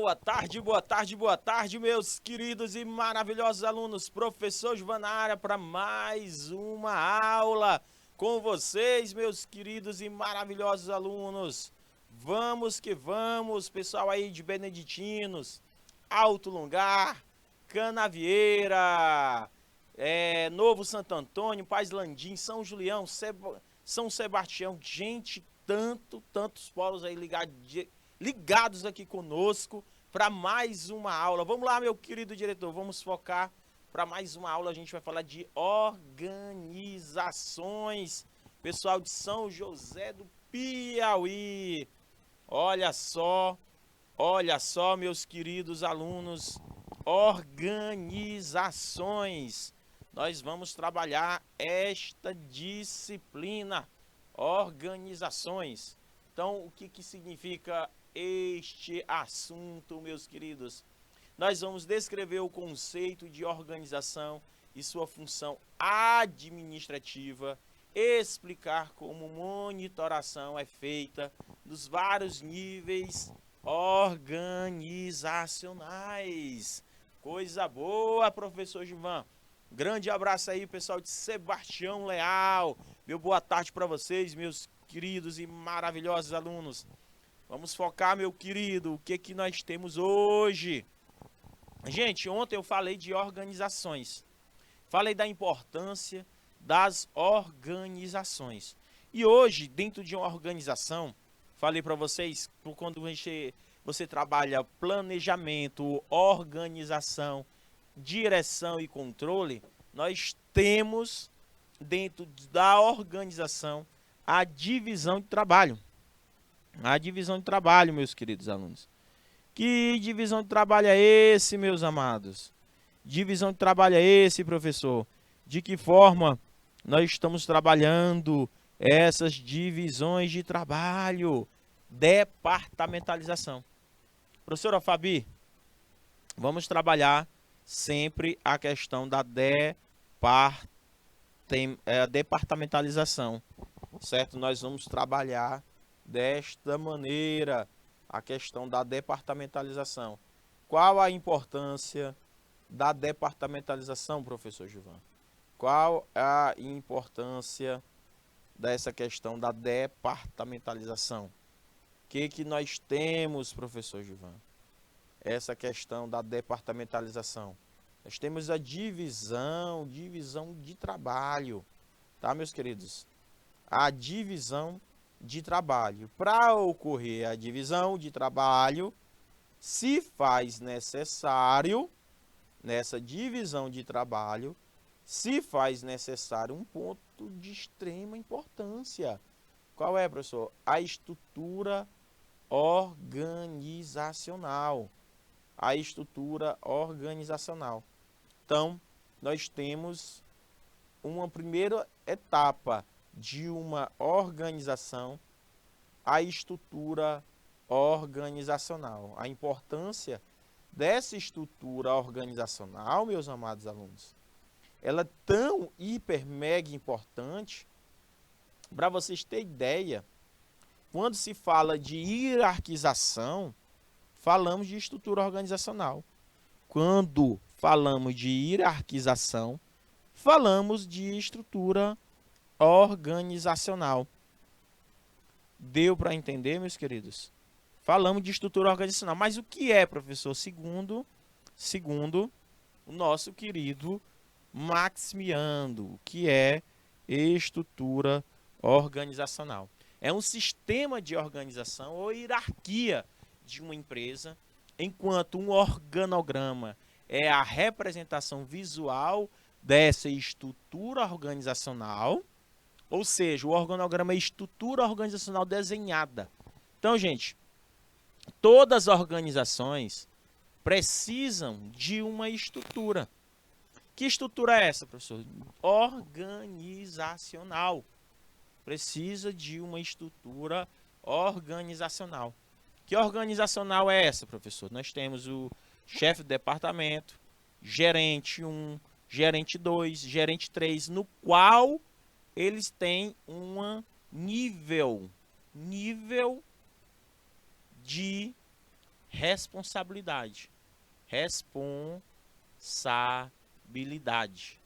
boa tarde, meus queridos e maravilhosos alunos. Professor Givan na área para mais uma aula com vocês, meus queridos e maravilhosos alunos. Vamos que vamos, pessoal aí de Beneditinos, Alto Longar, Canavieira, Novo Santo Antônio, Paz Landim, São Julião, São Sebastião, gente, tantos polos aí ligados aqui conosco para mais uma aula. Vamos lá, meu querido diretor, vamos focar para mais uma aula. A gente vai falar de organizações. Pessoal de São José do Piauí, olha só, meus queridos alunos, organizações. Nós vamos trabalhar esta disciplina, organizações. Então, o que significa este assunto, meus queridos? Nós vamos descrever o conceito de organização e sua função administrativa, explicar como monitoração é feita nos vários níveis organizacionais. Coisa boa, professor Givan. Grande abraço aí, pessoal de Sebastião Leal. Meu boa tarde para vocês, meus queridos e maravilhosos alunos. Vamos focar, meu querido, o que nós temos hoje. Gente, ontem eu falei de organizações. Falei da importância das organizações. E hoje, dentro de uma organização, falei para vocês, quando você trabalha planejamento, organização, direção e controle, nós temos dentro da organização a divisão de trabalho. A divisão de trabalho, meus queridos alunos. Que divisão de trabalho é esse, meus amados? Divisão de trabalho é esse, professor? De que forma nós estamos trabalhando essas divisões de trabalho? Departamentalização. Professora Fabi, vamos trabalhar sempre a questão da departamentalização, certo? Nós vamos trabalhar desta maneira a questão da departamentalização. Qual a importância da departamentalização, professor Givan? Qual a importância dessa questão da departamentalização? O que nós temos, professor Givan? Essa questão da departamentalização. Nós temos a divisão de trabalho, tá, meus queridos? A divisão de trabalho. Para ocorrer a divisão de trabalho, se faz necessário, nessa divisão de trabalho, se faz necessário um ponto de extrema importância. Qual é, professor? A estrutura organizacional. A estrutura organizacional. Então, nós temos uma primeira etapa de uma organização, a estrutura organizacional. A importância dessa estrutura organizacional, meus amados alunos, ela é tão mega importante, para vocês terem ideia, quando se fala de hierarquização, falamos de estrutura organizacional. Quando falamos de hierarquização, falamos de estrutura organizacional. Deu para entender, meus queridos? Falamos de estrutura organizacional. Mas o que é, professor? Segundo o nosso querido Maximiano, o que é estrutura organizacional? É um sistema de organização ou hierarquia de uma empresa, enquanto um organograma é a representação visual dessa estrutura organizacional, ou seja, o organograma é a estrutura organizacional desenhada. Então, gente, todas as organizações precisam de uma estrutura. Que estrutura é essa, professor? Organizacional. Precisa de uma estrutura organizacional. Que organizacional é essa, professor? Nós temos o chefe do departamento, gerente 1, gerente 2, gerente 3, no qual eles têm um nível de responsabilidade. Responsabilidade.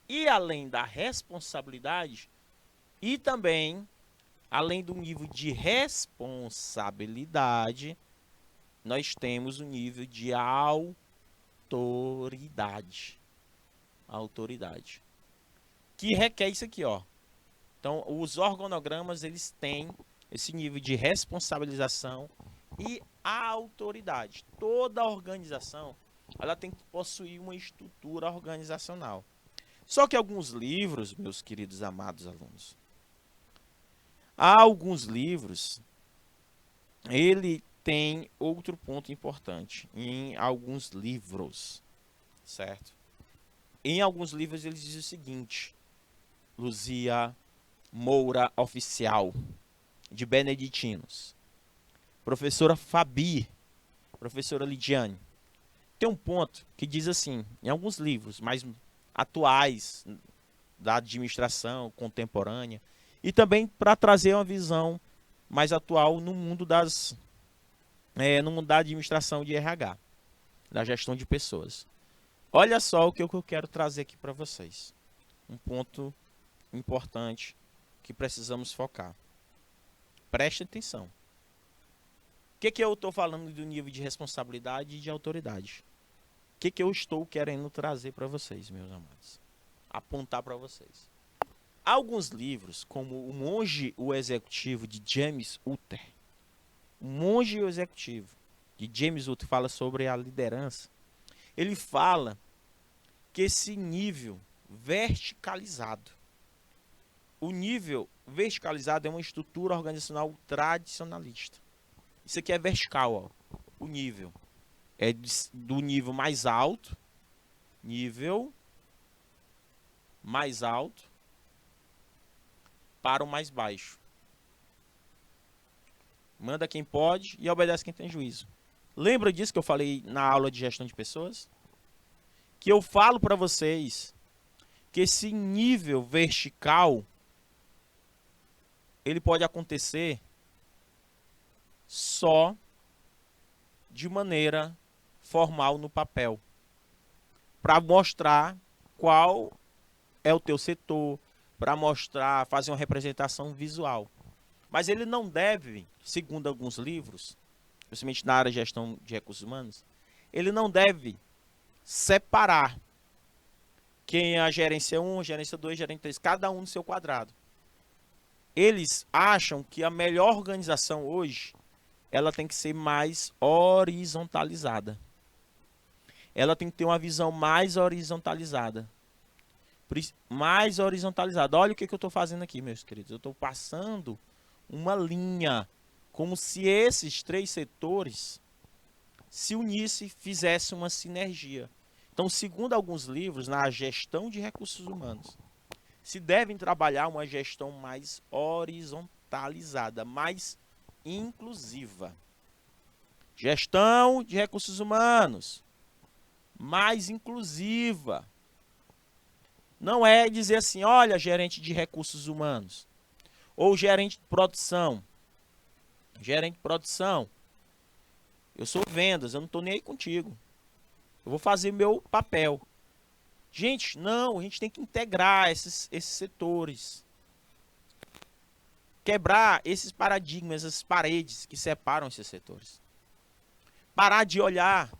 E além da responsabilidade, e também, além do nível de responsabilidade, nós temos o nível de autoridade. Autoridade. Que requer isso aqui, ó. Então, os organogramas, eles têm esse nível de responsabilização e autoridade. Toda organização, ela tem que possuir uma estrutura organizacional. Só que alguns livros, meus queridos amados alunos, há alguns livros, ele tem outro ponto importante em alguns livros, certo? Em alguns livros eles dizem o seguinte: Luzia Moura Oficial, de Beneditinos, professora Fabi, professora Lidiane, tem um ponto que diz assim, em alguns livros mais atuais da administração contemporânea, e também para trazer uma visão mais atual no mundo no mundo da administração de RH, da gestão de pessoas. Olha só o que eu quero trazer aqui para vocês. Um ponto importante que precisamos focar. Preste atenção. O que eu estou falando do nível de responsabilidade e de autoridade? O que eu estou querendo trazer para vocês, meus amados? Apontar para vocês. Alguns livros, como O Monge o Executivo, de James Utter. O Monge o Executivo, de James Utter, fala sobre a liderança. Ele fala que esse nível verticalizado, o nível verticalizado é uma estrutura organizacional tradicionalista. Isso aqui é vertical, ó. O nível é do nível mais alto, para o mais baixo. Manda quem pode e obedece quem tem juízo. Lembra disso que eu falei na aula de gestão de pessoas? Que eu falo para vocês que esse nível vertical ele pode acontecer só de maneira formal no papel, para mostrar qual é o teu setor, para mostrar, fazer uma representação visual. Mas ele não deve, segundo alguns livros, principalmente na área de gestão de recursos humanos, ele não deve separar quem é a gerência 1, gerência 2, gerência 3, cada um no seu quadrado. Eles acham que a melhor organização hoje, ela tem que ser mais horizontalizada. Ela tem que ter uma visão mais horizontalizada. Mais horizontalizada. Olha o que eu estou fazendo aqui, meus queridos. Eu estou passando uma linha, como se esses três setores se unissem e fizessem uma sinergia. Então, segundo alguns livros, na gestão de recursos humanos, se devem trabalhar uma gestão mais horizontalizada, mais inclusiva. Gestão de recursos humanos, mais inclusiva. Não é dizer assim, olha, gerente de recursos humanos, ou gerente de produção. Gerente de produção, eu sou vendas, eu não estou nem aí contigo. Eu vou fazer meu papel. Gente, não, a gente tem que integrar esses setores. Quebrar esses paradigmas, essas paredes que separam esses setores. Parar de olhar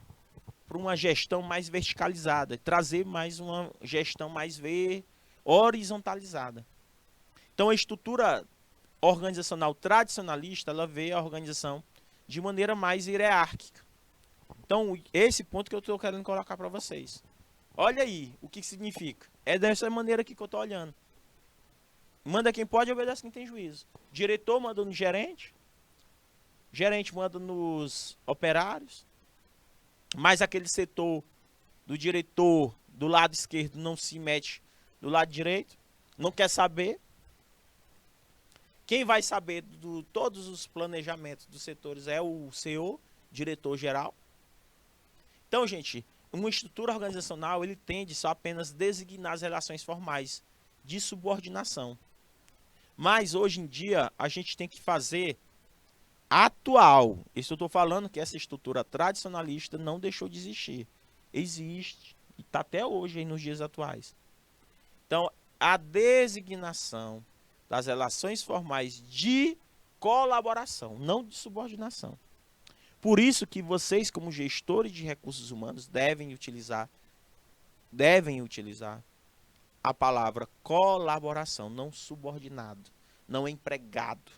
para uma gestão mais verticalizada, trazer mais uma gestão mais horizontalizada. Então, a estrutura organizacional tradicionalista, ela vê a organização de maneira mais hierárquica. Então, esse ponto que eu estou querendo colocar para vocês. Olha aí o que significa. É dessa maneira aqui que eu estou olhando. Manda quem pode, obedece quem tem juízo. Diretor manda no gerente. Gerente manda nos operários. Mas aquele setor do diretor do lado esquerdo não se mete do lado direito. Não quer saber. Quem vai saber de todos os planejamentos dos setores é o CEO, diretor geral. Então, gente, uma estrutura organizacional, ele tende só apenas a designar as relações formais de subordinação. Mas, hoje em dia, a gente tem que fazer atual. Isso eu estou falando que essa estrutura tradicionalista não deixou de existir. Existe. E está até hoje aí nos dias atuais. Então, a designação das relações formais de colaboração, não de subordinação. Por isso que vocês, como gestores de recursos humanos, devem utilizar a palavra colaboração, não subordinado, não empregado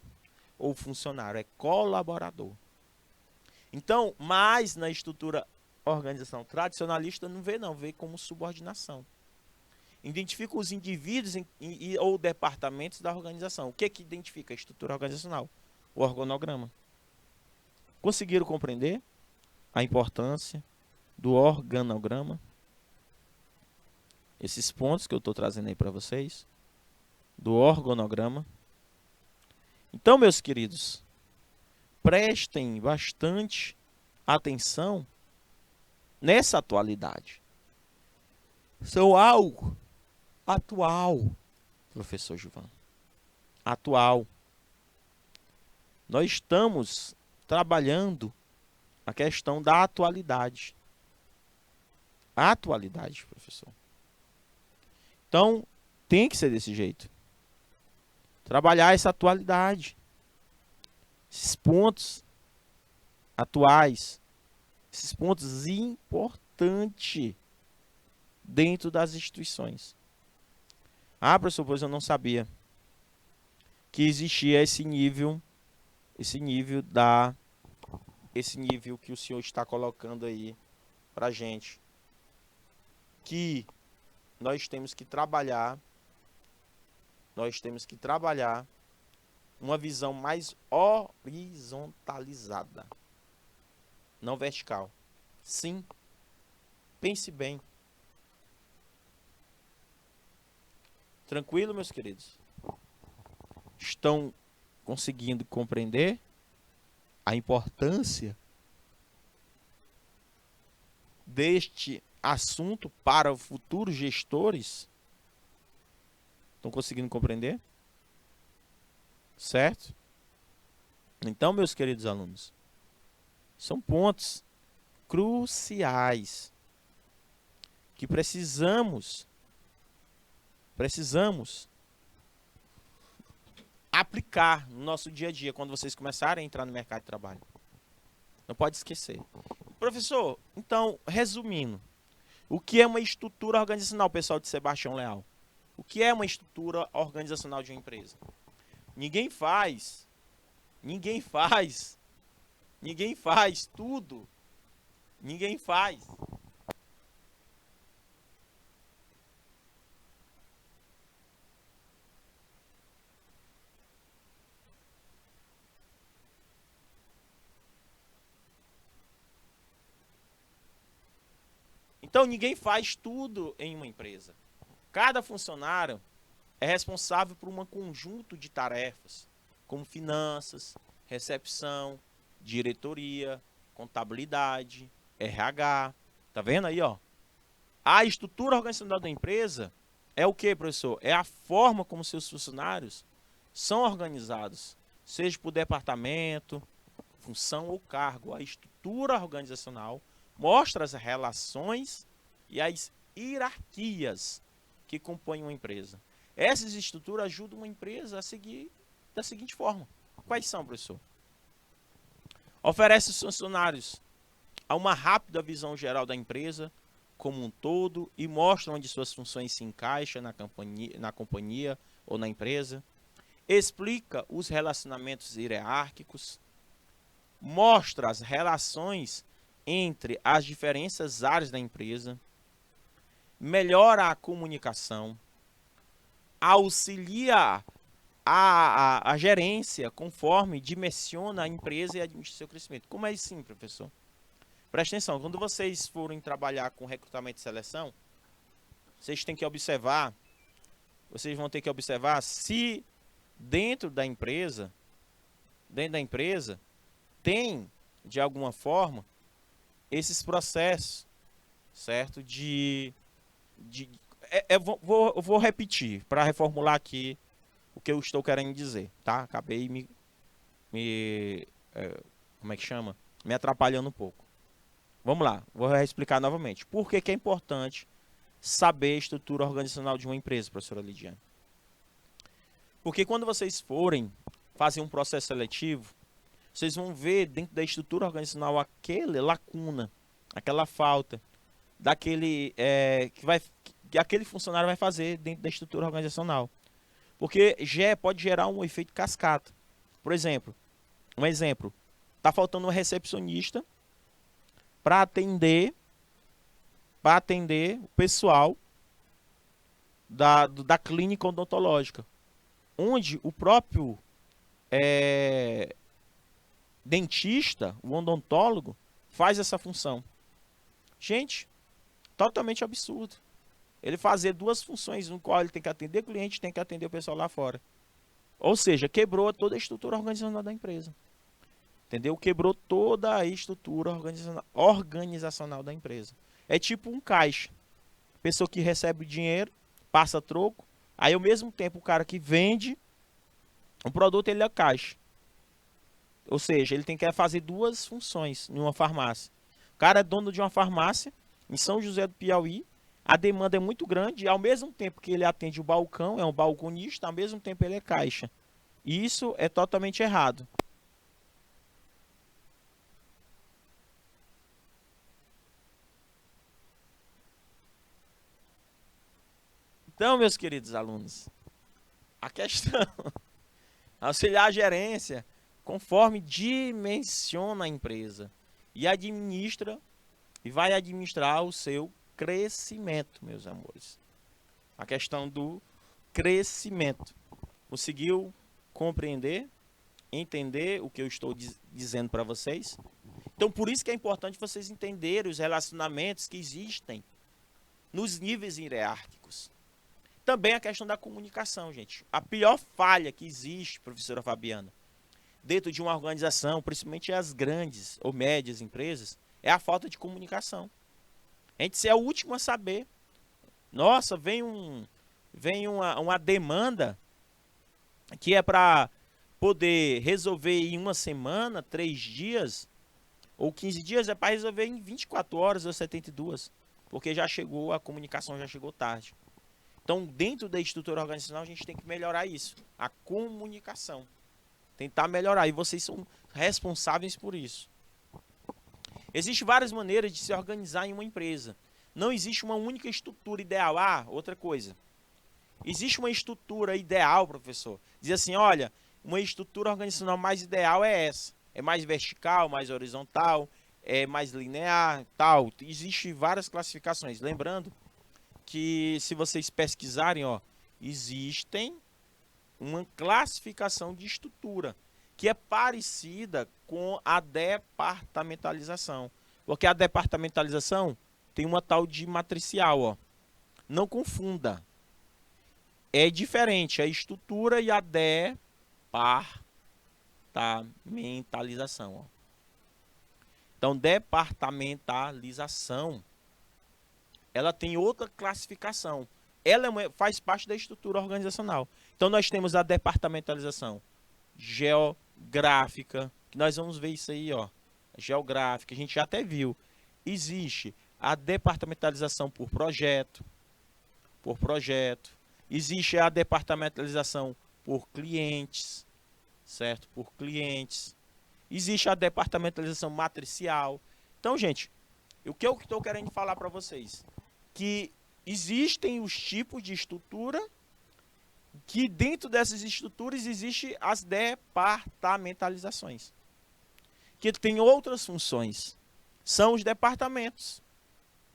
ou funcionário, é colaborador. Então, mas na estrutura organização tradicionalista não, vê como subordinação. Identifica os indivíduos ou departamentos da organização. O que identifica a estrutura organizacional? O organograma. Conseguiram compreender a importância do organograma? Esses pontos que eu estou trazendo aí para vocês, do organograma. Então, meus queridos, prestem bastante atenção nessa atualidade. São algo atual, professor Gilvan. Atual. Nós estamos trabalhando a questão da atualidade. A atualidade, professor. Então, tem que ser desse jeito. Trabalhar essa atualidade. Esses pontos atuais. Esses pontos importantes dentro das instituições. Ah, professor, pois eu não sabia que existia esse nível que o senhor está colocando aí pra gente. Que nós temos que trabalhar uma visão mais horizontalizada, não vertical. Sim, pense bem. Tranquilo, meus queridos? Estão conseguindo compreender a importância deste assunto para os futuros gestores? Estão conseguindo compreender? Certo? Então, meus queridos alunos, são pontos cruciais que precisamos aplicar no nosso dia a dia quando vocês começarem a entrar no mercado de trabalho. Não pode esquecer. Professor, então, resumindo, o que é uma estrutura organizacional, pessoal de Sebastião Leal? O que é uma estrutura organizacional de uma empresa? Ninguém faz tudo. Ninguém faz. Então, ninguém faz tudo em uma empresa. Cada funcionário é responsável por um conjunto de tarefas, como finanças, recepção, diretoria, contabilidade, RH. Tá vendo aí, ó? A estrutura organizacional da empresa é o que, professor? É a forma como seus funcionários são organizados, seja por departamento, função ou cargo. A estrutura organizacional mostra as relações e as hierarquias que compõem uma empresa. Essas estruturas ajudam uma empresa a seguir da seguinte forma. Quais são, professor? Oferece aos funcionários a uma rápida visão geral da empresa como um todo e mostra onde suas funções se encaixam na companhia ou na empresa. Explica os relacionamentos hierárquicos. Mostra as relações entre as diferentes áreas da empresa. Melhora a comunicação. Auxilia a gerência conforme dimensiona a empresa e administra seu crescimento. Como é assim, professor? Presta atenção, quando vocês forem trabalhar com recrutamento e seleção, vocês vão ter que observar se dentro da empresa tem, de alguma forma, esses processos, certo? Eu vou repetir para reformular aqui o que eu estou querendo dizer, tá? Acabei me como é que chama? Me atrapalhando um pouco. Vamos lá, vou explicar novamente. Por que que é importante saber a estrutura organizacional de uma empresa, professora Lidiane? Porque quando vocês forem fazer um processo seletivo, vocês vão ver dentro da estrutura organizacional aquela lacuna, aquela falta daquele que aquele funcionário vai fazer dentro da estrutura organizacional. Porque pode gerar um efeito cascata. Por exemplo, está faltando um recepcionista para atender o pessoal da clínica odontológica, onde o próprio dentista, o odontólogo, faz essa função. Gente, totalmente absurdo. Ele fazer duas funções, no qual ele tem que atender o cliente e tem que atender o pessoal lá fora. Ou seja, quebrou toda a estrutura organizacional da empresa. Entendeu? Quebrou toda a estrutura organizacional da empresa. É tipo um caixa. Pessoa que recebe o dinheiro, passa troco, aí ao mesmo tempo o cara que vende o produto, ele é caixa. Ou seja, ele tem que fazer duas funções em uma farmácia. O cara é dono de uma farmácia em São José do Piauí, a demanda é muito grande, e ao mesmo tempo que ele atende o balcão, é um balconista, ao mesmo tempo ele é caixa. E isso é totalmente errado. Então, meus queridos alunos, a questão auxiliar a gerência conforme dimensiona a empresa e administra e vai administrar o seu crescimento, meus amores. A questão do crescimento. Conseguiu compreender, entender o que eu estou dizendo para vocês? Então, por isso que é importante vocês entenderem os relacionamentos que existem nos níveis hierárquicos. Também a questão da comunicação, gente. A pior falha que existe, professora Fabiana, dentro de uma organização, principalmente as grandes ou médias empresas, é a falta de comunicação. A gente é o último a saber. Nossa, vem uma demanda que é para poder resolver em uma semana, 3 dias, ou 15 dias, é para resolver em 24 horas ou 72, porque já chegou, a comunicação já chegou tarde. Então, dentro da estrutura organizacional, a gente tem que melhorar isso. A comunicação. Tentar melhorar. E vocês são responsáveis por isso. Existem várias maneiras de se organizar em uma empresa. Não existe uma única estrutura ideal. Ah, outra coisa. Existe uma estrutura ideal, professor. Diz assim, olha, uma estrutura organizacional mais ideal é essa. É mais vertical, mais horizontal, é mais linear, tal. Existem várias classificações. Lembrando que se vocês pesquisarem, ó, existem uma classificação de estrutura que é parecida com a departamentalização. Porque a departamentalização tem uma tal de matricial, ó. Não confunda. É diferente a estrutura e a departamentalização, ó. Então, departamentalização, ela tem outra classificação. Ela faz parte da estrutura organizacional. Então, nós temos a departamentalização geográfica, que nós vamos ver isso aí, ó. Geográfica, a gente já até viu. Existe a departamentalização por projeto. Existe a departamentalização por clientes, certo? Por clientes. Existe a departamentalização matricial. Então, gente, o que eu estou querendo falar para vocês? Que existem os tipos de estrutura, que dentro dessas estruturas existem as departamentalizações, que tem outras funções. São os departamentos.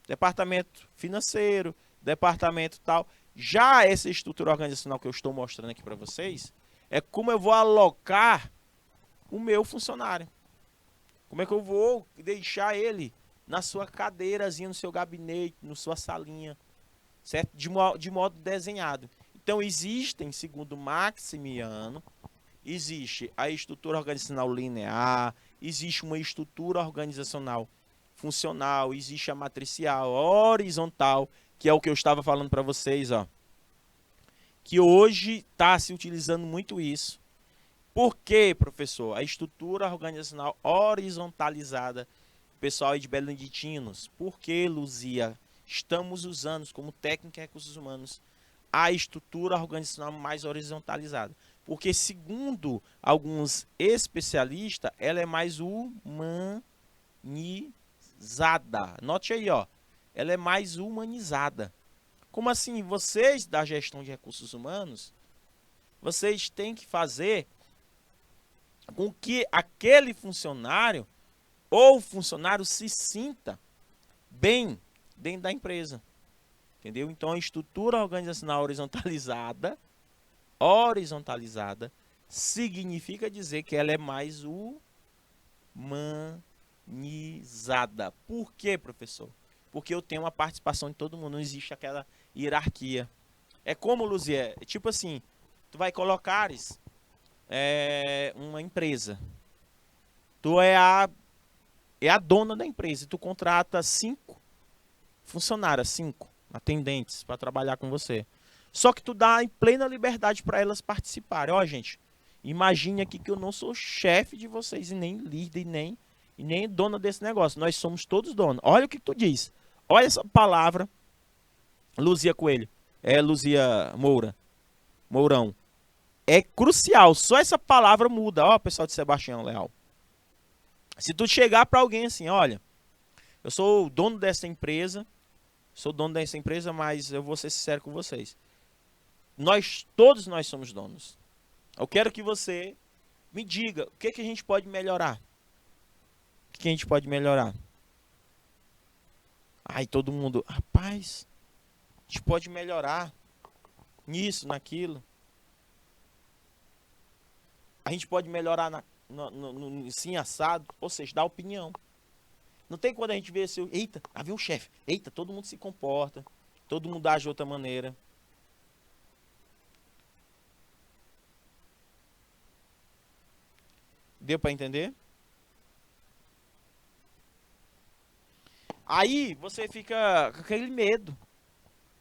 Departamento financeiro, departamento tal. Já essa estrutura organizacional que eu estou mostrando aqui para vocês, é como eu vou alocar o meu funcionário. Como é que eu vou deixar ele na sua cadeirazinha, no seu gabinete, na sua salinha, certo? De modo desenhado. Então, existem, segundo Maximiano, existe a estrutura organizacional linear, existe uma estrutura organizacional funcional, existe a matricial, horizontal, que é o que eu estava falando para vocês, ó. Que hoje está se utilizando muito isso. Por quê, professor? A estrutura organizacional horizontalizada, pessoal aí de Beneditinos. Por que, Luzia? Estamos usando como técnica de recursos humanos a estrutura organizacional mais horizontalizada. Porque, segundo alguns especialistas, ela é mais humanizada. Note aí, ó. Ela é mais humanizada. Como assim? Vocês da gestão de recursos humanos, vocês têm que fazer com que aquele funcionário ou funcionário se sinta bem dentro da empresa. Entendeu? Então, a estrutura organizacional horizontalizada significa dizer que ela é mais humanizada. Por quê, professor? Porque eu tenho uma participação de todo mundo, não existe aquela hierarquia. É como, Luzier, tipo assim, tu vai colocares uma empresa. Tu é a dona da empresa e tu contrata 5 funcionárias, 5 atendentes para trabalhar com você. Só que tu dá em plena liberdade para elas participarem. Ó, gente, imagine aqui que eu não sou chefe de vocês e nem líder e nem dona desse negócio. Nós somos todos donos. Olha o que tu diz. Olha essa palavra, Luzia Coelho. Luzia Mourão. É crucial. Só essa palavra muda. Ó, pessoal de Sebastião Leal. Se tu chegar para alguém assim, olha, eu sou o dono dessa empresa, mas eu vou ser sincero com vocês. Todos nós somos donos. Eu quero que você me diga o que a gente pode melhorar. O que a gente pode melhorar? Aí todo mundo, rapaz, a gente pode melhorar nisso, naquilo. A gente pode melhorar no sim assado, ou seja, dar opinião. Não tem quando a gente vê assim, eita, havia um chefe, eita, todo mundo se comporta, todo mundo age de outra maneira. Deu para entender? Aí você fica com aquele medo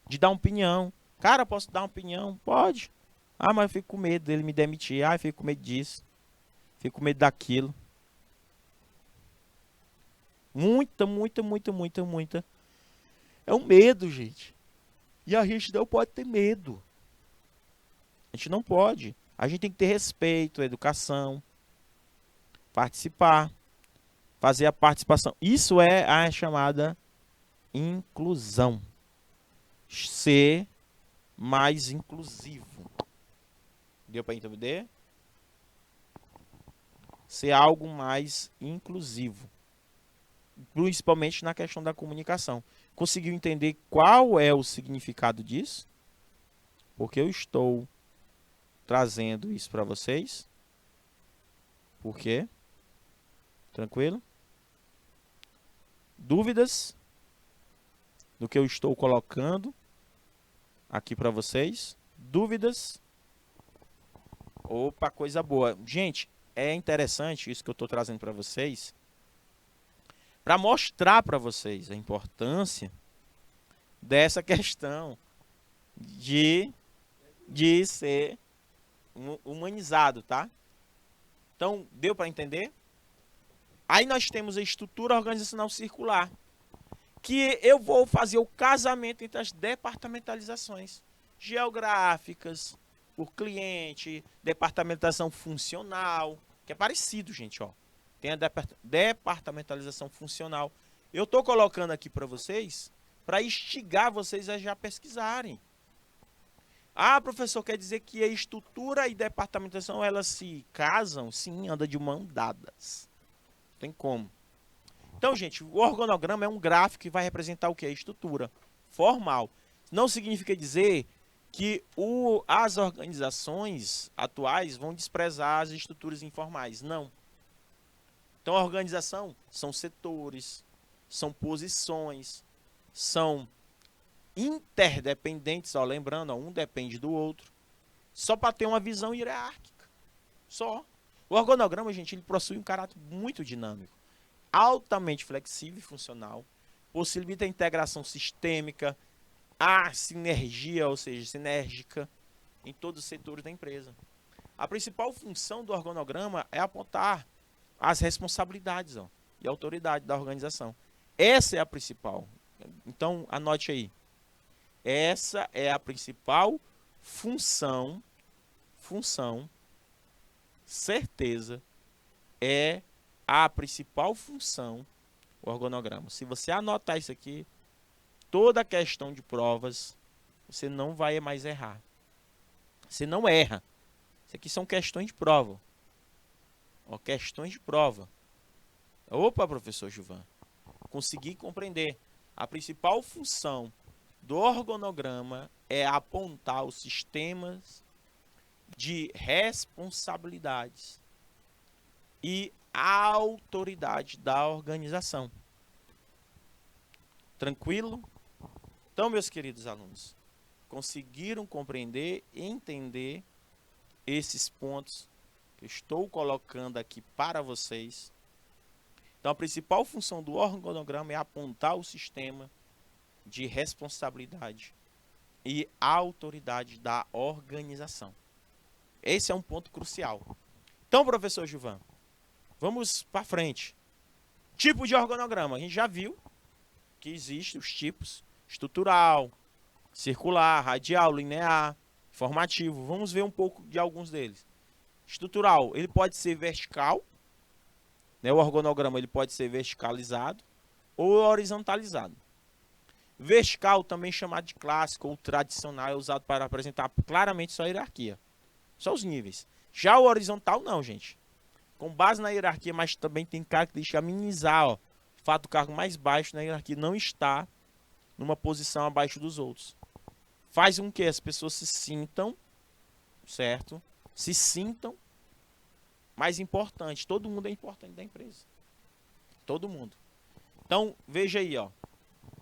de dar uma opinião. Cara, posso dar uma opinião? Pode. Ah, mas eu fico com medo dele me demitir. Ah, eu fico com medo disso. Fico com medo daquilo. Muita. É um medo, gente. E a gente não pode ter medo. A gente não pode. A gente tem que ter respeito, educação, participar, fazer a participação. Isso é a chamada inclusão. Ser mais inclusivo. Deu para entender? Ser algo mais inclusivo. Principalmente na questão da comunicação. Conseguiu entender qual é o significado disso? Porque eu estou trazendo isso para vocês. Por quê? Tranquilo? Dúvidas do que eu estou colocando aqui para vocês? Dúvidas? Opa, coisa boa. Gente, é interessante isso que eu estou trazendo para vocês, para mostrar para vocês a importância dessa questão de ser humanizado, tá? Então, deu para entender? Aí nós temos a estrutura organizacional circular, que eu vou fazer o casamento entre as departamentalizações geográficas, por cliente, departamentação funcional, que é parecido, gente, ó. Tem a departamentalização funcional. Eu estou colocando aqui para vocês, para instigar vocês a já pesquisarem. Ah, professor, quer dizer que a estrutura e departamentação, elas se casam? Sim, anda de mão dadas. Tem como. Então, gente, o organograma é um gráfico que vai representar o que? A estrutura formal. Não significa dizer que as organizações atuais vão desprezar as estruturas informais. Não. Então, a organização são setores, são posições, são interdependentes, ó, lembrando, ó, um depende do outro, só para ter uma visão hierárquica. Só. O organograma, gente, ele possui um caráter muito dinâmico, altamente flexível e funcional, possibilita a integração sistêmica, a sinergia, ou seja, sinérgica, em todos os setores da empresa. A principal função do organograma é apontar as responsabilidades, ó, e autoridade da organização. Essa é a principal. Então, anote aí. Essa é a principal função, certeza, é a principal função do organograma. Se você anotar isso aqui, toda a questão de provas, você não vai mais errar. Você não erra. Isso aqui são questões de prova. Ó, questões de prova. Opa, professor Gilvan. Consegui compreender. A principal função do organograma é apontar os sistemas de responsabilidades e autoridade da organização. Tranquilo? Então, meus queridos alunos, conseguiram compreender e entender esses pontos que eu estou colocando aqui para vocês? Então, a principal função do organograma é apontar o sistema de responsabilidade e autoridade da organização. Esse é um ponto crucial. Então, professor Gilvan, vamos para frente. Tipo de organograma. A gente já viu que existem os tipos: estrutural, circular, radial, linear, formativo. Vamos ver um pouco de alguns deles. Estrutural, ele pode ser vertical, né? O organograma ele pode ser verticalizado ou horizontalizado. Vertical, também chamado de clássico ou tradicional, é usado para apresentar claramente sua hierarquia, só os níveis. Já o horizontal não, gente. Com base na hierarquia, mas também tem característica a minimizar, ó, o fato do cargo mais baixo na hierarquia não está numa posição abaixo dos outros. Faz com que as pessoas se sintam, certo? Se sintam mais importantes. Todo mundo é importante da empresa. Todo mundo. Então, veja aí, ó.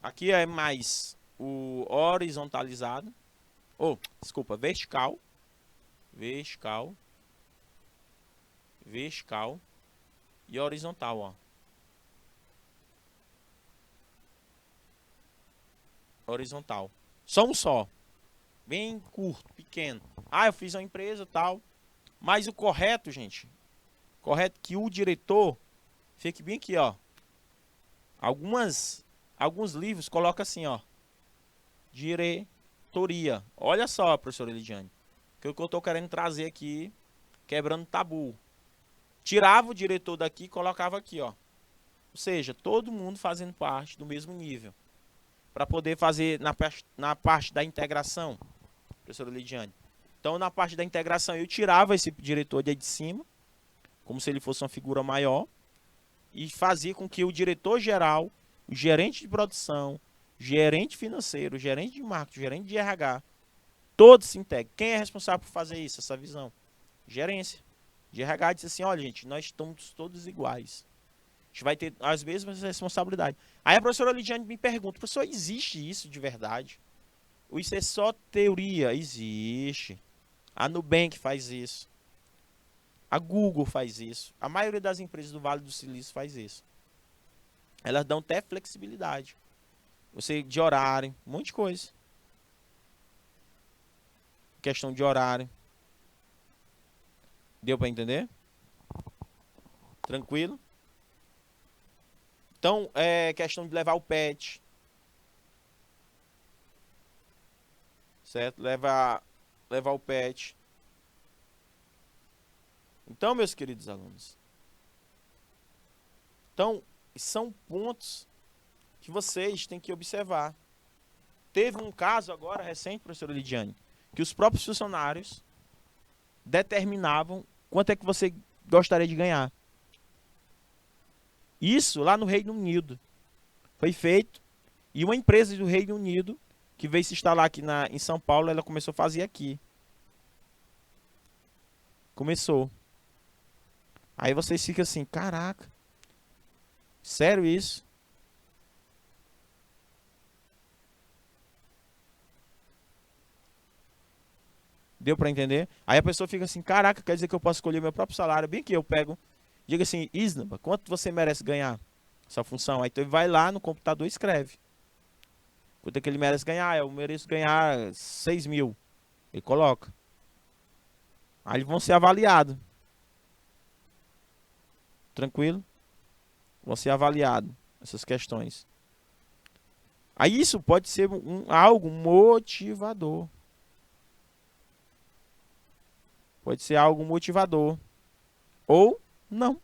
Aqui é mais o horizontalizado. Desculpa, vertical. Vertical. Vertical. E horizontal, ó. Horizontal. Só um só. Bem curto, pequeno. Ah, eu fiz uma empresa tal. Mas o correto, gente. Correto que o diretor fique bem aqui, ó. Alguns livros colocam assim, ó. Diretoria. Olha só, professora Elidiane. O que eu estou querendo trazer aqui, quebrando tabu. Tirava o diretor daqui e colocava aqui, ó. Ou seja, todo mundo fazendo parte do mesmo nível. Para poder fazer na parte da integração, professora Lidiane. Então, na parte da integração, eu tirava esse diretor de cima, como se ele fosse uma figura maior, e fazia com que o diretor geral, o gerente de produção, gerente financeiro, gerente de marketing, gerente de RH, todos se integrem. Quem é responsável por fazer isso, essa visão? Gerência. De RH disse assim, olha, gente, nós estamos todos iguais. A gente vai ter as mesmas responsabilidades. Aí a professora Lidiane me pergunta, professor, existe isso de verdade? Ou isso é só teoria? Existe. A Nubank faz isso. A Google faz isso. A maioria das empresas do Vale do Silício faz isso. Elas dão até flexibilidade. Você de horário, um monte de coisa. Questão de horário. Deu para entender? Tranquilo? Então, é questão de levar o pet. Certo? Levar o pet. Então, meus queridos alunos. Então, são pontos que vocês têm que observar. Teve um caso agora recente, professora Lidiane, que os próprios funcionários determinavam quanto é que você gostaria de ganhar. Isso lá no Reino Unido. Foi feito. E uma empresa do Reino Unido, que veio se instalar aqui em São Paulo, ela começou a fazer aqui. Começou. Aí vocês ficam assim, caraca. Sério isso? Deu para entender? Aí a pessoa fica assim, caraca, quer dizer que eu posso escolher meu próprio salário. Bem que eu pego, diga assim, Isnaba, quanto você merece ganhar? Essa função. Aí tu vai lá no computador e escreve. Quanto é que ele merece ganhar? Eu mereço ganhar 6 mil. Ele coloca. Aí vão ser avaliados. Tranquilo? Vão ser avaliados essas questões. Aí isso pode ser algo motivador. Pode ser algo motivador. Ou não.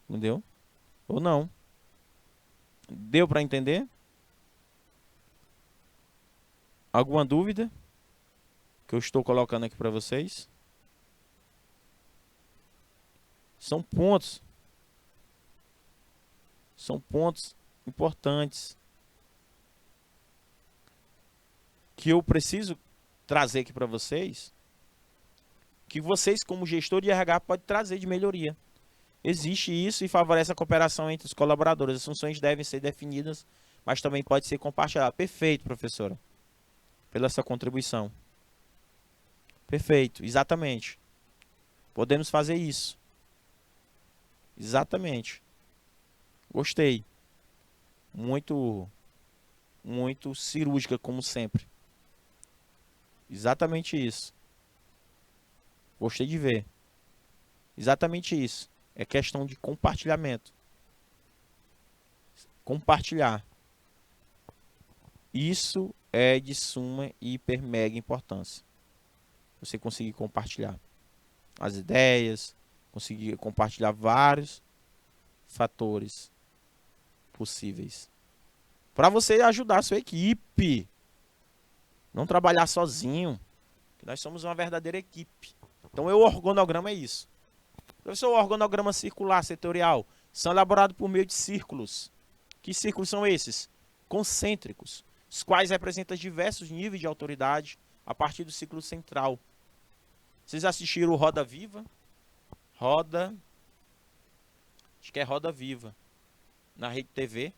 Entendeu? Ou não. Deu para entender? Alguma dúvida que eu estou colocando aqui para vocês? São pontos importantes que eu preciso trazer aqui para vocês, que vocês como gestor de RH pode trazer de melhoria. Existe isso e favorece a cooperação entre os colaboradores. As funções devem ser definidas, mas também pode ser compartilhada. Perfeito, professora, pela sua contribuição. Perfeito, exatamente. Podemos fazer isso. Exatamente. Gostei. Muito cirúrgica, como sempre. Exatamente isso. Gostei de ver. Exatamente isso. É questão de compartilhamento. Compartilhar. Isso é de suma e hiper mega importância. Você conseguir compartilhar as ideias, conseguir compartilhar vários fatores possíveis para você ajudar a sua equipe. Não trabalhar sozinho, que nós somos uma verdadeira equipe. Então, o organograma é isso. Professor, o organograma circular setorial são elaborados por meio de círculos. Que círculos são esses? Concêntricos, os quais representam diversos níveis de autoridade a partir do ciclo central. Vocês assistiram o Roda Viva? Acho que é Roda Viva. Na Rede TV.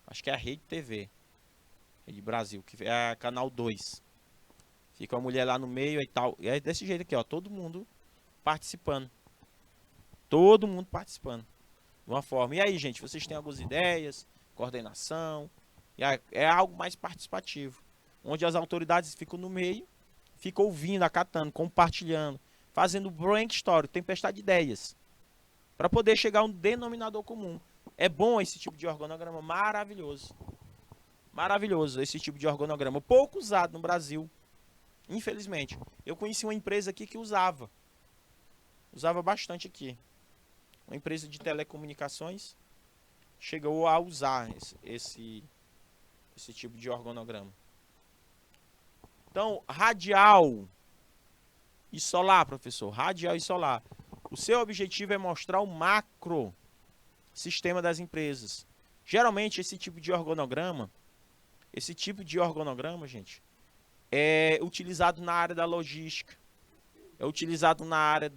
Acho que é a Rede TV. Rede Brasil, que é a canal 2. Fica uma mulher lá no meio e tal. E é desse jeito aqui, ó. Todo mundo participando. Todo mundo participando. De uma forma. E aí, gente, vocês têm algumas ideias? Coordenação. É algo mais participativo. Onde as autoridades ficam no meio. Ficam ouvindo, acatando, compartilhando. Fazendo brainstorm, tempestade de ideias. Para poder chegar a um denominador comum. É bom esse tipo de organograma. Maravilhoso. Maravilhoso esse tipo de organograma. Pouco usado no Brasil. Infelizmente. Eu conheci uma empresa aqui que usava. Usava bastante aqui. Uma empresa de telecomunicações chegou a usar esse tipo de organograma. Então, radial e solar, professor. Radial e solar. O seu objetivo é mostrar o macro sistema das empresas. Geralmente, esse tipo de organograma, gente, é utilizado na área da logística. É utilizado na área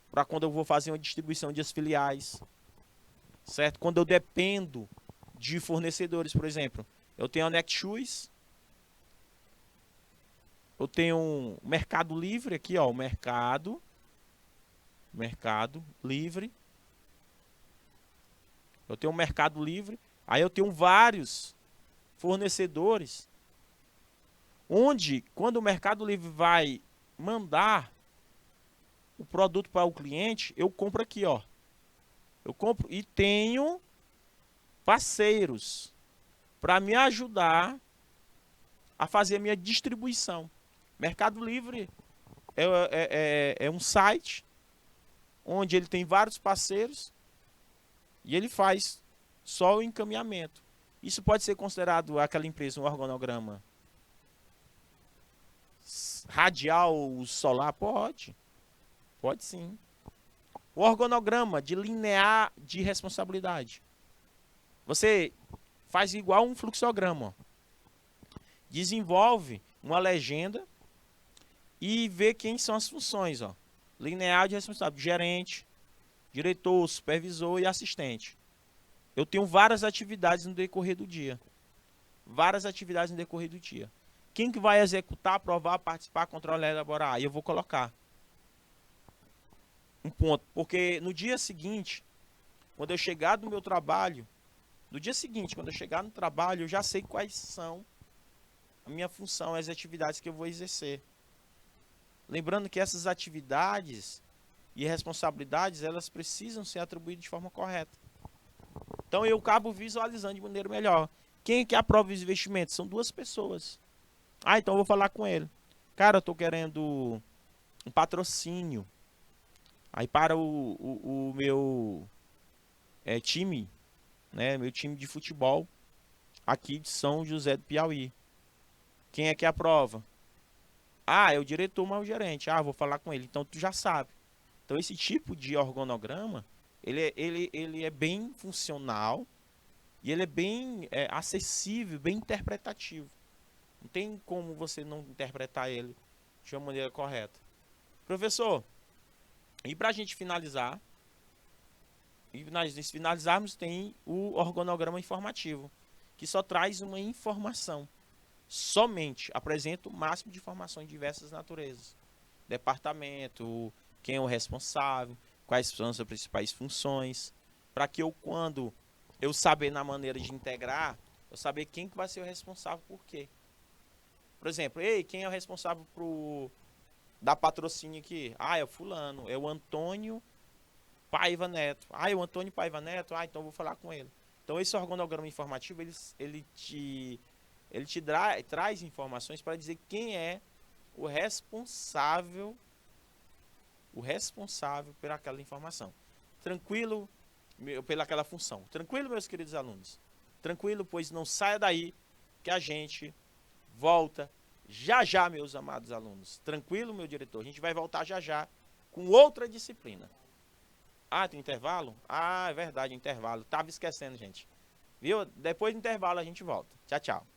para quando eu vou fazer uma distribuição de as filiais. Certo? Quando eu dependo de fornecedores, por exemplo. Eu tenho a Netshoes. Eu tenho um Mercado Livre aqui, ó. O Mercado Livre. Eu tenho um Mercado Livre. Aí eu tenho vários fornecedores. Onde, quando o Mercado Livre vai mandar o produto para o cliente, eu compro aqui, ó. Eu compro e tenho parceiros para me ajudar a fazer a minha distribuição. Mercado Livre é um site onde ele tem vários parceiros e ele faz só o encaminhamento. Isso pode ser considerado aquela empresa um organograma radial solar? Pode sim. O organograma de linear de responsabilidade. Você faz igual um fluxograma. Ó. Desenvolve uma legenda e vê quem são as funções. Ó. Linear de responsabilidade. Gerente, diretor, supervisor e assistente. Eu tenho várias atividades no decorrer do dia. Quem que vai executar, aprovar, participar, controlar e elaborar? Aí eu vou colocar um ponto. Porque no dia seguinte, quando eu chegar no meu trabalho, eu já sei quais são a minha função, as atividades que eu vou exercer. Lembrando que essas atividades e responsabilidades, elas precisam ser atribuídas de forma correta. Então eu acabo visualizando de maneira melhor. Quem é que aprova os investimentos? São duas pessoas. Ah, então eu vou falar com ele. Cara, eu tô querendo um patrocínio. Aí para o meu time, né? Meu time de futebol aqui de São José do Piauí. Quem é que aprova? Ah, é o diretor, mas é o gerente. Ah, vou falar com ele. Então tu já sabe. Então esse tipo de organograma, ele é bem funcional e ele é bem acessível, bem interpretativo. Não tem como você não interpretar ele de uma maneira correta. Professor, e para a gente finalizar, e nós finalizarmos, tem o organograma informativo, que só traz uma informação. Somente apresenta o máximo de informações de diversas naturezas. Departamento, quem é o responsável, quais são as principais funções, para que eu, quando eu saber na maneira de integrar, eu saber quem que vai ser o responsável por quê. Por exemplo, ei, quem é o responsável da patrocínio aqui? Ah, é o fulano, é o Antônio Paiva Neto. Ah, é o Antônio Paiva Neto? Ah, então eu vou falar com ele. Então esse organograma informativo, ele te traz informações para dizer quem é o responsável por aquela informação. Tranquilo, pelaquela função. Tranquilo, meus queridos alunos? Tranquilo, pois não saia daí que a gente volta já já, meus amados alunos. Tranquilo, meu diretor? A gente vai voltar já já com outra disciplina. Ah, tem intervalo? Ah, é verdade, intervalo. Tava esquecendo, gente. Viu? Depois do intervalo a gente volta. Tchau, tchau.